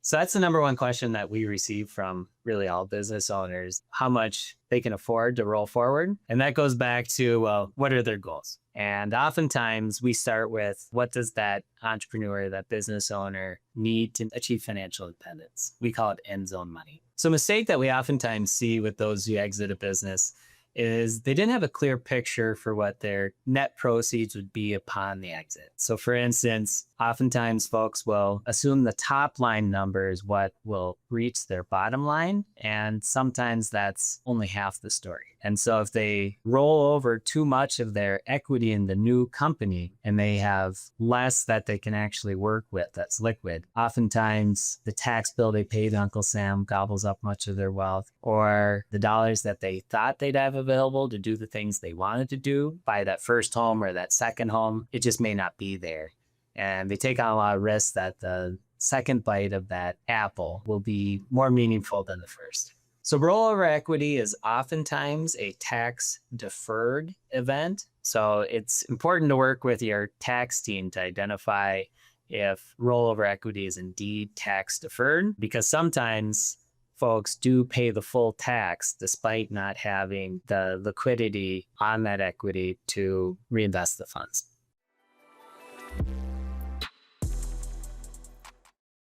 So that's the number one question that we receive from really all business owners, how much they can afford to roll forward. And that goes back to, well, what are their goals? And oftentimes we start with, what does that entrepreneur, that business owner need to achieve financial independence? We call it end zone money. So a mistake that we oftentimes see with those who exit a business is they didn't have a clear picture for what their net proceeds would be upon the exit. So for instance, oftentimes folks will assume the top line number is what will reach their bottom line. And sometimes that's only half the story. And so if they roll over too much of their equity in the new company and they have less that they can actually work with that's liquid, oftentimes the tax bill they paid Uncle Sam gobbles up much of their wealth, or the dollars that they thought they'd have available to do the things they wanted to do, buy that first home or that second home, it just may not be there. And they take on a lot of risks that the second bite of that apple will be more meaningful than the first. So rollover equity is oftentimes a tax deferred event. So it's important to work with your tax team to identify if rollover equity is indeed tax deferred, because sometimes folks do pay the full tax despite not having the liquidity on that equity to reinvest the funds.